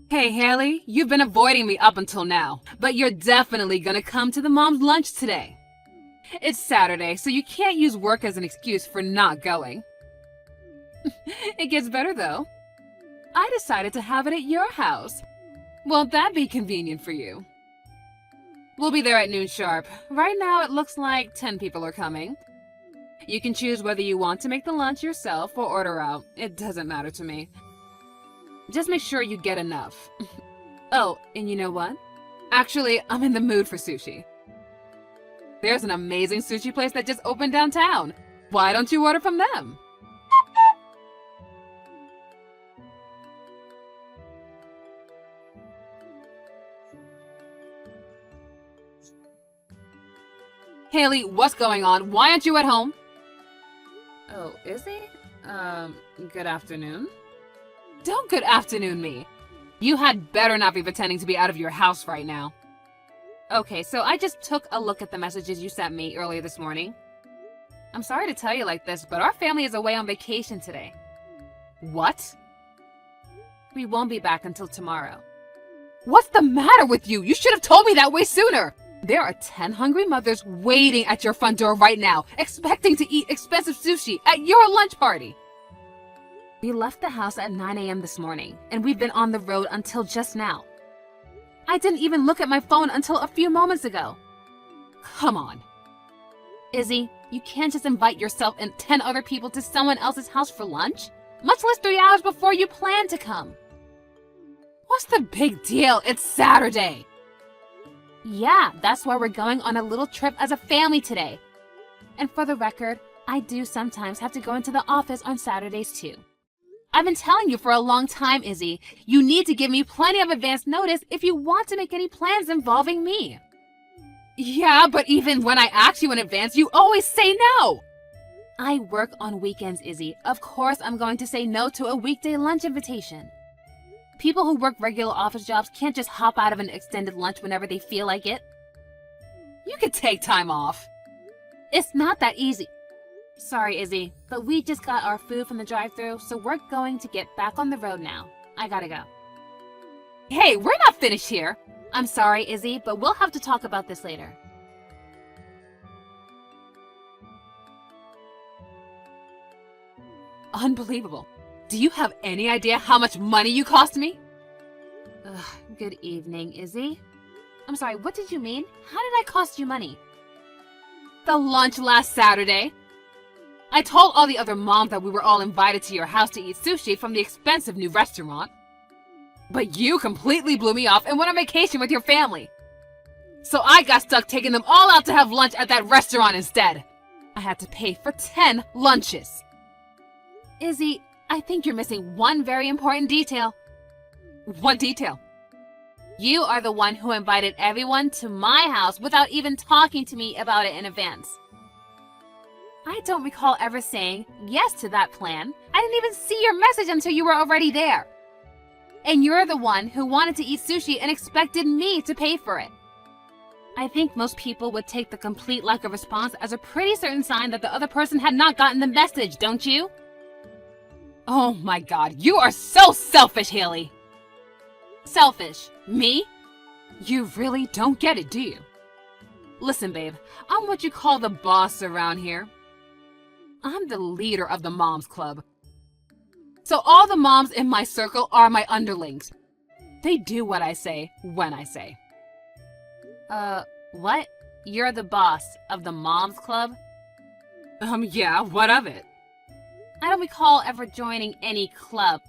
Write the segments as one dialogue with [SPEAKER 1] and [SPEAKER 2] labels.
[SPEAKER 1] Hey Haley, you've been avoiding me up until now, but you're definitely gonna come to the mom's lunch today. It's Saturday, so you can't use work as an excuse for not going. It gets better though. I decided to have it at your house. Won't that be convenient for you? We'll be there at noon sharp. Right now it looks like 10 people are coming. You can choose whether you want to make the lunch yourself or order out. It doesn't matter to me. Just make sure you get enough. Oh, and you know what? Actually, I'm in the mood for sushi. There's an amazing sushi place that just opened downtown. Why don't you order from them? Haley, what's going on? Why aren't you at home? Oh, is he? Good afternoon. Don't good afternoon me. You had better not be pretending to be out of your house right now. Okay, so I just took a look at the messages you sent me earlier this morning. I'm sorry to tell you like this, but our family is away on vacation today. What? We won't be back until tomorrow. What's the matter with you? You should have told me that way sooner. There are 10 hungry mothers waiting at your front door right now, expecting to eat expensive sushi at your lunch party. We left the house at 9 a.m. this morning, and we've been on the road until just now. I didn't even look at my phone until a few moments ago. Come on. Izzy, you can't just invite yourself and 10 other people to someone else's house for lunch, much less 3 hours before you plan to come. What's the big deal? It's Saturday. Yeah, that's why we're going on a little trip as a family today. And for the record, I do sometimes have to go into the office on Saturdays too. I've been telling you for a long time, Izzy. You need to give me plenty of advance notice if you want to make any plans involving me. Yeah, but even when I ask you in advance, you always say no. I work on weekends, Izzy. Of course I'm going to say no to a weekday lunch invitation. People who work regular office jobs can't just hop out of an extended lunch whenever they feel like it. You could take time off. It's not that easy. Sorry, Izzy, but we just got our food from the drive-thru, so we're going to get back on the road now. I gotta go. Hey, we're not finished here. I'm sorry, Izzy, but we'll have to talk about this later. Unbelievable. Do you have any idea how much money you cost me? Ugh, good evening, Izzy. I'm sorry, what did you mean? How did I cost you money? The lunch last Saturday. I told all the other moms that we were all invited to your house to eat sushi from the expensive new restaurant. But you completely blew me off and went on vacation with your family. So I got stuck taking them all out to have lunch at that restaurant instead. I had to pay for 10 lunches. Izzy, I think you're missing one very important detail. What detail? You are the one who invited everyone to my house without even talking to me about it in advance. I don't recall ever saying yes to that plan. I didn't even see your message until you were already there. And you're the one who wanted to eat sushi and expected me to pay for it. I think most people would take the complete lack of response as a pretty certain sign that the other person had not gotten the message, don't you? Oh my God, you are so selfish, Haley. Selfish? Me? You really don't get it, do you? Listen, babe, I'm what you call the boss around here. I'm the leader of the Moms Club. So all the moms in my circle are my underlings. They do what I say, when I say. What? You're the boss of the Moms Club? Yeah, what of it? I don't recall ever joining any club.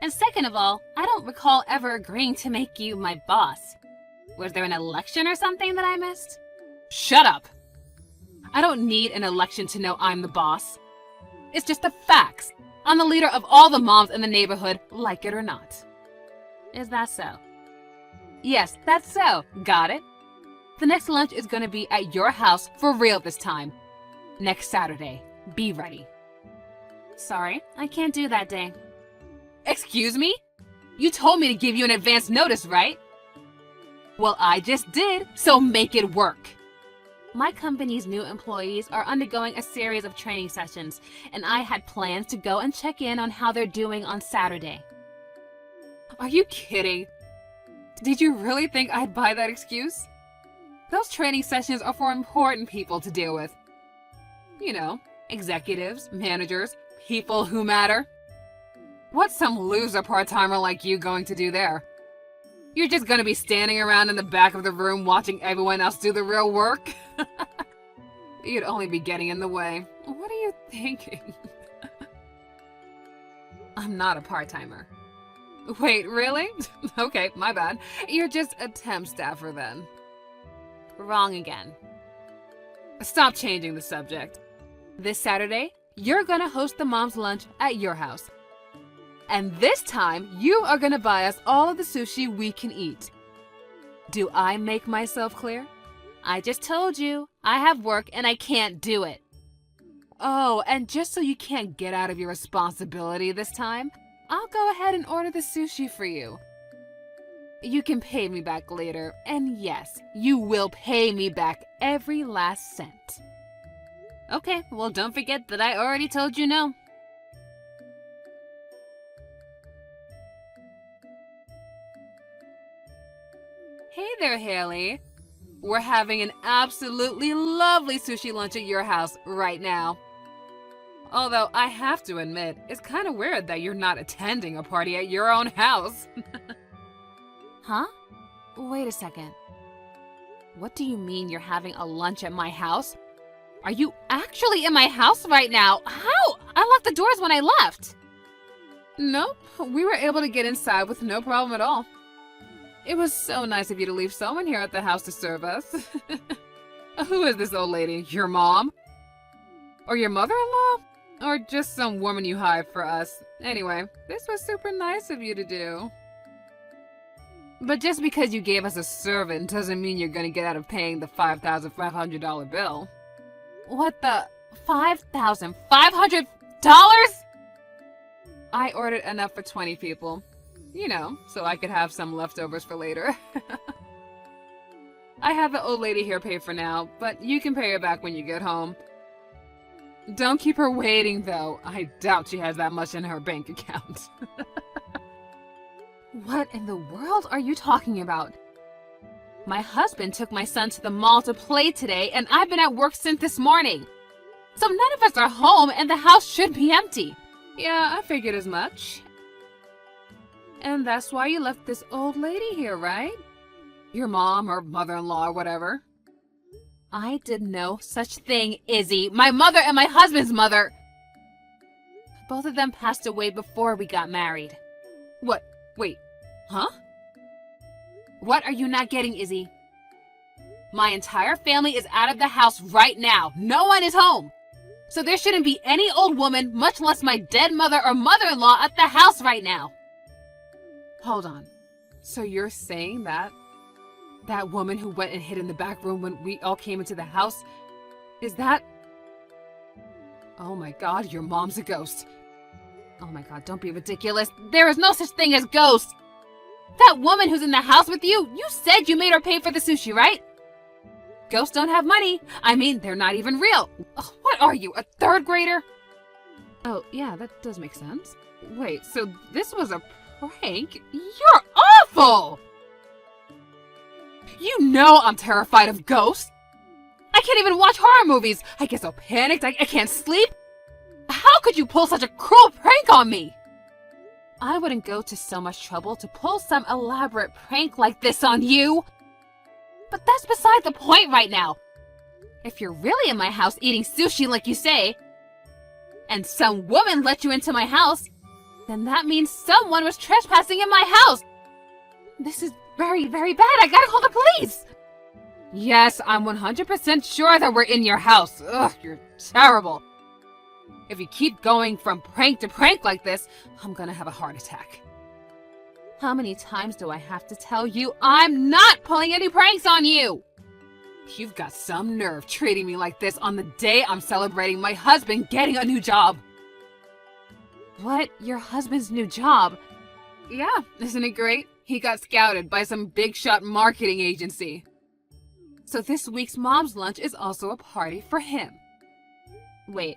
[SPEAKER 1] And second of all, I don't recall ever agreeing to make you my boss. Was there an election or something that I missed? Shut up! I don't need an election to know I'm the boss. It's just the facts. I'm the leader of all the moms in the neighborhood, like it or not. Is that so? Yes, that's so. Got it? The next lunch is going to be at your house for real this time. Next Saturday. Be ready. Sorry, I can't do that day. Excuse me? You told me to give you an advance notice, right? Well, I just did, so make it work. My company's new employees are undergoing a series of training sessions, and I had plans to go and check in on how they're doing on Saturday. Are you kidding? Did you really think I'd buy that excuse? Those training sessions are for important people to deal with. You know, executives, managers, people who matter. What's some loser part-timer like you going to do there? You're just gonna be standing around in the back of the room watching everyone else do the real work? You'd only be getting in the way. What are you thinking? I'm not a part-timer. Wait, really? Okay, my bad. You're just a temp staffer then. Wrong again. Stop changing the subject. This Saturday, you're gonna host the mom's lunch at your house. And this time, you are gonna buy us all of the sushi we can eat. Do I make myself clear? I just told you, I have work and I can't do it. Oh, and just so you can't get out of your responsibility this time, I'll go ahead and order the sushi for you. You can pay me back later, and yes, you will pay me back every last cent. Okay, well don't forget that I already told you no. Hey there, Haley. We're having an absolutely lovely sushi lunch at your house right now. Although I have to admit, it's kind of weird that you're not attending a party at your own house. Huh? Wait a second. What do you mean you're having a lunch at my house? Are you actually in my house right now? How? I locked the doors when I left. Nope, we were able to get inside with no problem at all. It was so nice of you to leave someone here at the house to serve us. Who is this old lady? Your mom? Or your mother-in-law? Or just some woman you hired for us? Anyway, this was super nice of you to do. But just because you gave us a servant doesn't mean you're gonna get out of paying the $5,500 bill. What the? $5,500? I ordered enough for 20 people. You know, so I could have some leftovers for later. I have the old lady here pay for now, but you can pay her back when you get home. Don't keep her waiting, though. I doubt she has that much in her bank account. What in the world are you talking about? My husband took my son to the mall to play today, and I've been at work since this morning. So none of us are home, and the house should be empty. Yeah, I figured as much. And that's why you left this old lady here, right? Your mom or mother-in-law or whatever. I did no such thing, Izzy. My mother and my husband's mother. Both of them passed away before we got married. What? Wait. Huh? What are you not getting, Izzy? My entire family is out of the house right now. No one is home. So there shouldn't be any old woman, much less my dead mother or mother-in-law at the house right now. Hold on. So you're saying that woman who went and hid in the back room when we all came into the house, is that... Oh my god, your mom's a ghost. Oh my god, don't be ridiculous. There is no such thing as ghosts. That woman who's in the house with you, you said you made her pay for the sushi, right? Ghosts don't have money. I mean, they're not even real. Ugh, what are you, a third grader? Oh, yeah, that does make sense. Wait, so this was a prank? You're awful! You know I'm terrified of ghosts. I can't even watch horror movies. I get so panicked I can't sleep. How could you pull such a cruel prank on me? I wouldn't go to so much trouble to pull some elaborate prank like this on you. But that's beside the point right now. If you're really in my house eating sushi like you say, and some woman let you into my house, then that means someone was trespassing in my house. This is very, very bad. I gotta call the police. Yes, I'm 100% sure that we're in your house. Ugh, you're terrible. If you keep going from prank to prank like this, I'm gonna have a heart attack. How many times do I have to tell you I'm not pulling any pranks on you? You've got some nerve treating me like this on the day I'm celebrating my husband getting a new job. What? Your husband's new job? Yeah, isn't it great? He got scouted by some big shot marketing agency. So this week's mom's lunch is also a party for him. Wait,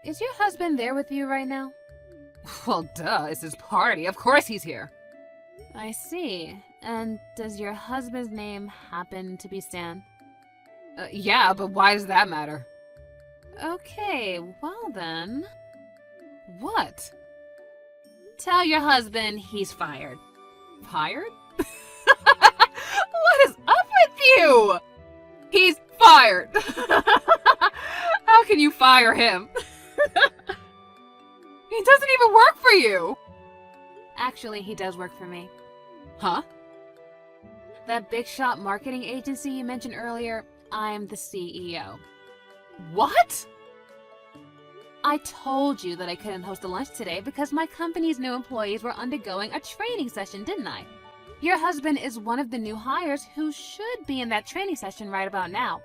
[SPEAKER 1] is your husband there with you right now? Well, duh, it's his party. Of course he's here. I see. And does your husband's name happen to be Stan? Yeah, but why does that matter? Okay, well then. What? Tell your husband he's fired. Fired? What is up with you? He's fired. How can you fire him? He doesn't even work for you. Actually, he does work for me. Huh? That big shot marketing agency you mentioned earlier, I'm the CEO. What? I told you that I couldn't host a lunch today because my company's new employees were undergoing a training session, didn't I? Your husband is one of the new hires who should be in that training session right about now.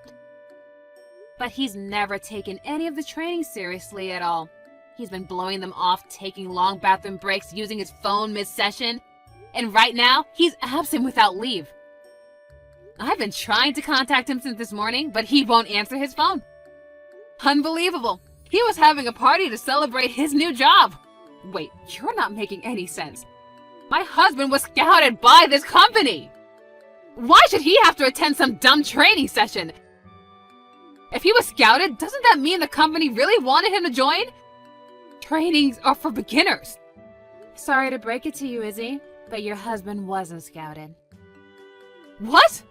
[SPEAKER 1] But he's never taken any of the training seriously at all. He's been blowing them off, taking long bathroom breaks, using his phone mid-session. And right now, he's absent without leave. I've been trying to contact him since this morning, but he won't answer his phone. Unbelievable. He was having a party to celebrate his new job. Wait, you're not making any sense. My husband was scouted by this company. Why should he have to attend some dumb training session? If he was scouted, doesn't that mean the company really wanted him to join? Trainings are for beginners. Sorry to break it to you, Izzy, but your husband wasn't scouted. What?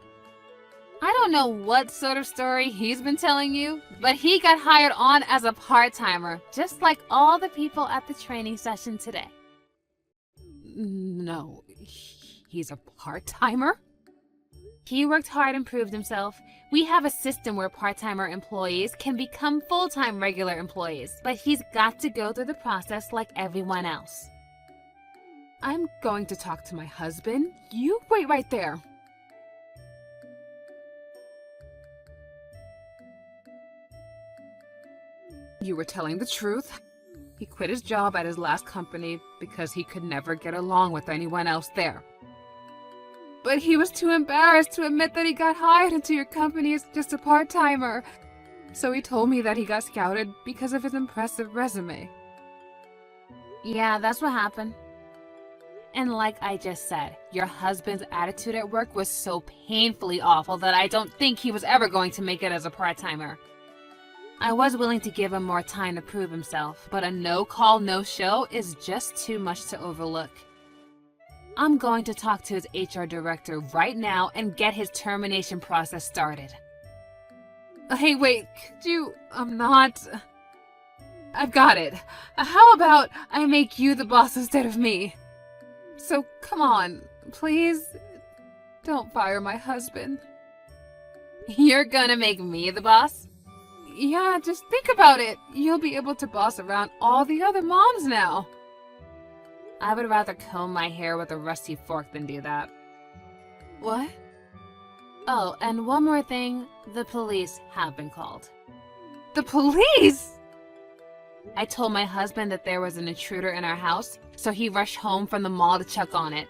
[SPEAKER 1] I don't know what sort of story he's been telling you, but he got hired on as a part-timer, just like all the people at the training session today. No, he's a part-timer? He worked hard and proved himself. We have a system where part-timer employees can become full-time regular employees, but he's got to go through the process like everyone else. I'm going to talk to my husband. You wait right there. You were telling the truth. He quit his job at his last company because he could never get along with anyone else there. But he was too embarrassed to admit that he got hired into your company as just a part-timer. So he told me that he got scouted because of his impressive resume. Yeah, that's what happened. And like I just said, your husband's attitude at work was so painfully awful that I don't think he was ever going to make it as a part-timer. I was willing to give him more time to prove himself, but a no-call, no-show is just too much to overlook. I'm going to talk to his HR director right now and get his termination process started. Hey, wait, could you... I've got it. How about I make you the boss instead of me? So, come on, please, don't fire my husband. You're gonna make me the boss? Yeah, just think about it. You'll be able to boss around all the other moms now. I would rather comb my hair with a rusty fork than do that. What? Oh, and one more thing. The police have been called. The police? I told my husband that there was an intruder in our house, so he rushed home from the mall to check on it.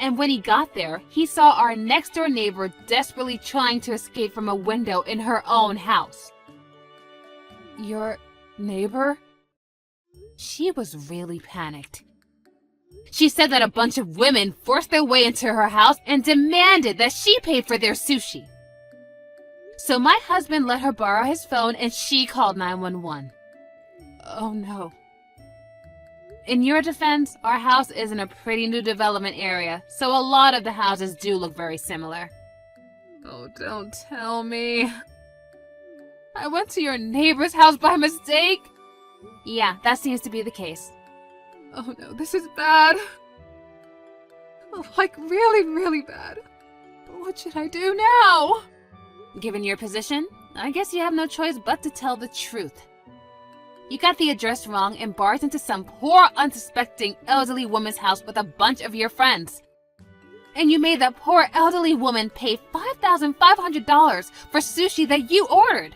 [SPEAKER 1] And when he got there, he saw our next-door neighbor desperately trying to escape from a window in her own house. Your neighbor? She was really panicked. She said that a bunch of women forced their way into her house and demanded that she pay for their sushi. So my husband let her borrow his phone and she called 911. Oh no. In your defense, our house is in a pretty new development area, so a lot of the houses do look very similar. Oh, don't tell me. I went to your neighbor's house by mistake? Yeah, that seems to be the case. Oh no, this is bad. Oh, like really, really bad. What should I do now? Given your position, I guess you have no choice but to tell the truth. You got the address wrong and barged into some poor, unsuspecting elderly woman's house with a bunch of your friends. And you made that poor elderly woman pay $5,500 for sushi that you ordered.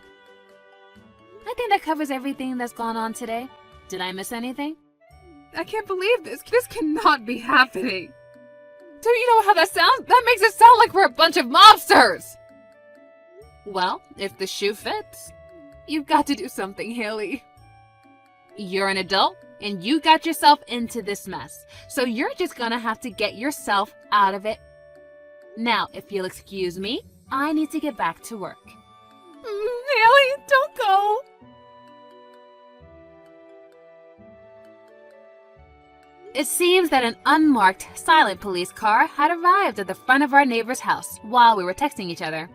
[SPEAKER 1] I think that covers everything that's gone on today. Did I miss anything? I can't believe this. This cannot be happening. Don't you know how that sounds? That makes it sound like we're a bunch of mobsters. Well, if the shoe fits, you've got to do something, Haley. You're an adult, and you got yourself into this mess. So you're just gonna have to get yourself out of it. Now, if you'll excuse me, I need to get back to work.
[SPEAKER 2] Haley, don't go.
[SPEAKER 1] It seems that an unmarked, silent police car had arrived at the front of our neighbor's house while we were texting each other.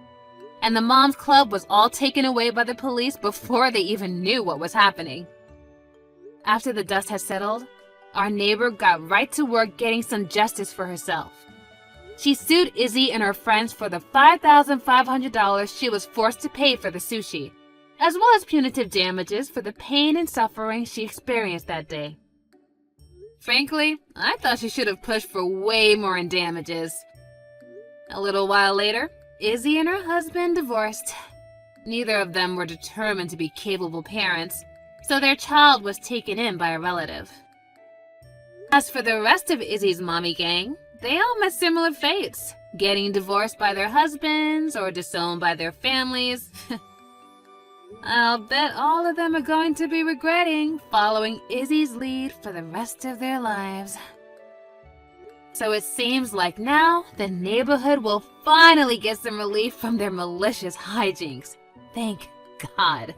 [SPEAKER 1] And the mom's club was all taken away by the police before they even knew what was happening. After the dust had settled, our neighbor got right to work getting some justice for herself. She sued Izzy and her friends for the $5,500 she was forced to pay for the sushi, as well as punitive damages for the pain and suffering she experienced that day. Frankly, I thought she should have pushed for way more in damages. A little while later, Izzy and her husband divorced. Neither of them were determined to be capable parents, so their child was taken in by a relative. As for the rest of Izzy's mommy gang, they all met similar fates, getting divorced by their husbands or disowned by their families. I'll bet all of them are going to be regretting following Izzy's lead for the rest of their lives. So it seems like now the neighborhood will finally get some relief from their malicious hijinks. Thank God.